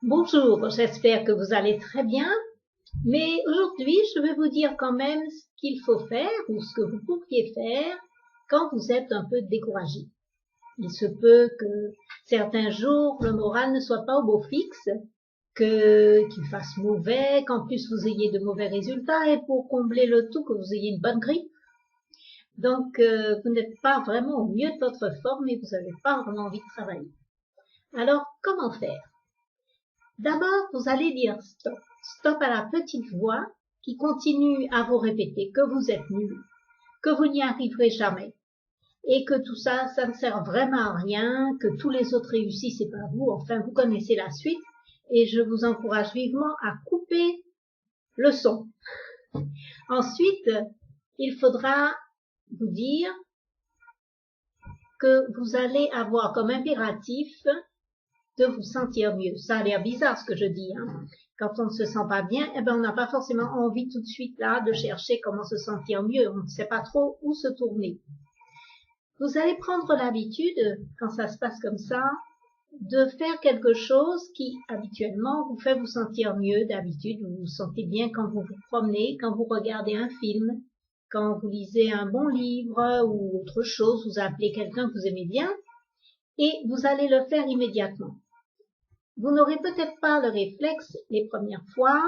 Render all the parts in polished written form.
Bonjour, j'espère que vous allez très bien, mais aujourd'hui je vais vous dire quand même ce qu'il faut faire ou ce que vous pourriez faire quand vous êtes un peu découragé. Il se peut que certains jours le moral ne soit pas au beau fixe, qu'il fasse mauvais, qu'en plus vous ayez de mauvais résultats et pour combler le tout que vous ayez une bonne grippe. Donc vous n'êtes pas vraiment au mieux de votre forme et vous n'avez pas vraiment envie de travailler. Alors comment faire? D'abord, vous allez dire stop. Stop à la petite voix qui continue à vous répéter que vous êtes nul, que vous n'y arriverez jamais et que tout ça, ça ne sert vraiment à rien, que tous les autres réussissent et pas vous. Enfin, vous connaissez la suite et je vous encourage vivement à couper le son. Ensuite, il faudra vous dire que vous allez avoir comme impératif de vous sentir mieux. Ça a l'air bizarre ce que je dis, hein. Quand on ne se sent pas bien, eh ben on n'a pas forcément envie tout de suite là de chercher comment se sentir mieux. On ne sait pas trop où se tourner. Vous allez prendre l'habitude, quand ça se passe comme ça, de faire quelque chose qui habituellement vous fait vous sentir mieux. D'habitude, vous vous sentez bien quand vous vous promenez, quand vous regardez un film, quand vous lisez un bon livre ou autre chose, vous appelez quelqu'un que vous aimez bien et vous allez le faire immédiatement. Vous n'aurez peut-être pas le réflexe les premières fois,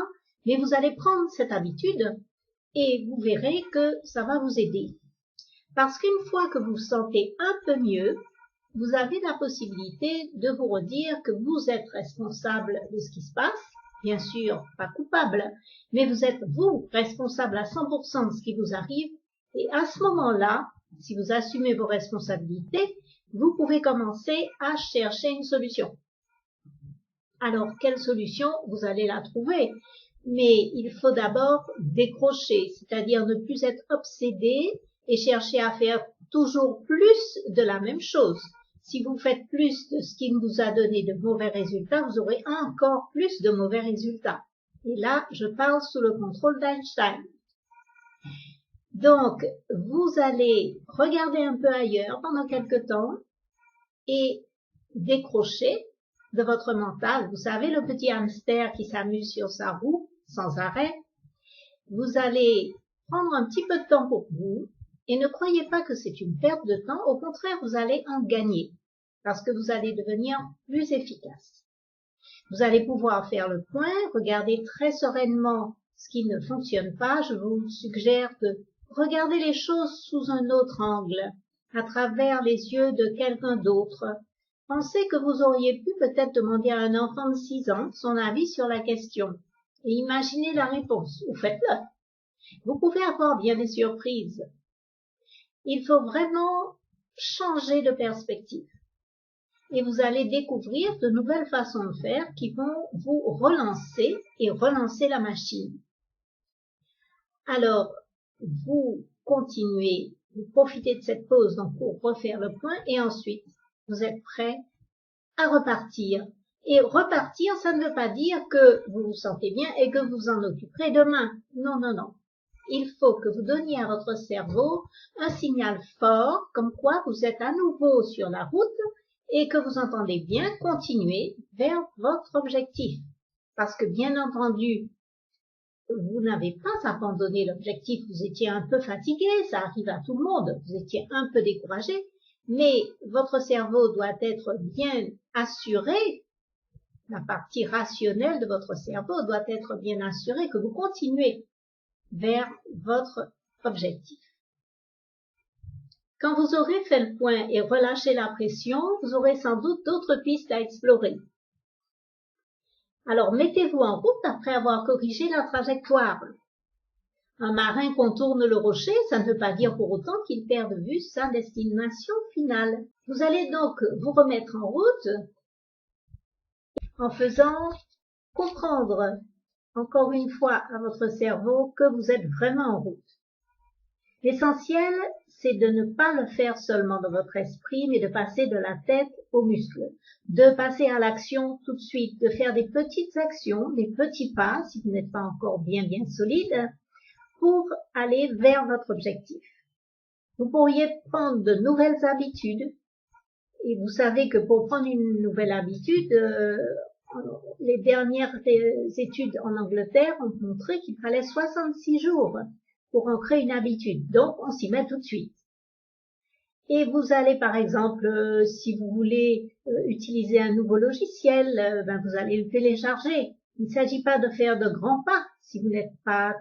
mais vous allez prendre cette habitude et vous verrez que ça va vous aider. Parce qu'une fois que vous vous sentez un peu mieux, vous avez la possibilité de vous redire que vous êtes responsable de ce qui se passe, bien sûr pas coupable, mais vous êtes vous responsable à 100% de ce qui vous arrive et à ce moment-là, si vous assumez vos responsabilités, vous pouvez commencer à chercher une solution. Alors, quelle solution vous allez la trouver? Mais il faut d'abord décrocher, c'est-à-dire ne plus être obsédé et chercher à faire toujours plus de la même chose. Si vous faites plus de ce qui vous a donné de mauvais résultats, vous aurez encore plus de mauvais résultats. Et là, je parle sous le contrôle d'Einstein. Donc, vous allez regarder un peu ailleurs pendant quelque temps et décrocher de votre mental. Vous savez, le petit hamster qui s'amuse sur sa roue sans arrêt. Vous allez prendre un petit peu de temps pour vous et ne croyez pas que c'est une perte de temps. Au contraire, vous allez en gagner parce que vous allez devenir plus efficace. Vous allez pouvoir faire le point, regarder très sereinement ce qui ne fonctionne pas. Je vous suggère de regarder les choses sous un autre angle, à travers les yeux de quelqu'un d'autre. Pensez que vous auriez pu peut-être demander à un enfant de 6 ans son avis sur la question et imaginez la réponse, ou faites-le. Vous pouvez avoir bien des surprises. Il faut vraiment changer de perspective et vous allez découvrir de nouvelles façons de faire qui vont vous relancer et relancer la machine. Alors, vous continuez, vous profitez de cette pause donc pour refaire le point et ensuite vous êtes prêt à repartir. Et repartir, ça ne veut pas dire que vous vous sentez bien et que vous vous en occuperez demain. Non, non, non. Il faut que vous donniez à votre cerveau un signal fort comme quoi vous êtes à nouveau sur la route et que vous entendez bien continuer vers votre objectif. Parce que bien entendu, vous n'avez pas abandonné l'objectif, vous étiez un peu fatigué, ça arrive à tout le monde, vous étiez un peu découragé, mais votre cerveau doit être bien assuré, la partie rationnelle de votre cerveau doit être bien assurée que vous continuez vers votre objectif. Quand vous aurez fait le point et relâché la pression, vous aurez sans doute d'autres pistes à explorer. Alors mettez-vous en route après avoir corrigé la trajectoire. Un marin contourne le rocher, ça ne veut pas dire pour autant qu'il perd de vue sa destination finale. Vous allez donc vous remettre en route en faisant comprendre encore une fois à votre cerveau que vous êtes vraiment en route. L'essentiel, c'est de ne pas le faire seulement dans votre esprit, mais de passer de la tête aux muscles, de passer à l'action tout de suite, de faire des petites actions, des petits pas, si vous n'êtes pas encore bien solide, pour aller vers votre objectif. Vous pourriez prendre de nouvelles habitudes, et vous savez que pour prendre une nouvelle habitude, les dernières études en Angleterre ont montré qu'il fallait 66 jours pour ancrer une habitude. Donc, on s'y met tout de suite. Et vous allez, par exemple, si vous voulez utiliser un nouveau logiciel, vous allez le télécharger. Il ne s'agit pas de faire de grands pas si vous n'êtes pas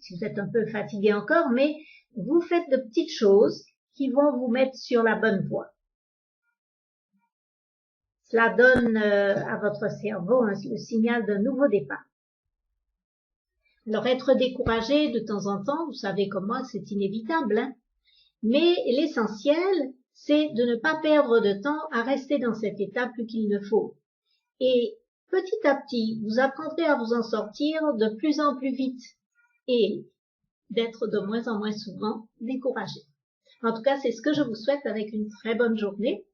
si vous êtes un peu fatigué encore, mais vous faites de petites choses qui vont vous mettre sur la bonne voie. Cela donne à votre cerveau le signal d'un nouveau départ. Alors, être découragé de temps en temps, vous savez comme moi, c'est inévitable, hein? Mais l'essentiel, c'est de ne pas perdre de temps à rester dans cet état plus qu'il ne faut. Et petit à petit, vous apprendrez à vous en sortir de plus en plus vite et d'être de moins en moins souvent découragé. En tout cas, c'est ce que je vous souhaite avec une très bonne journée.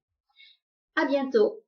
À bientôt.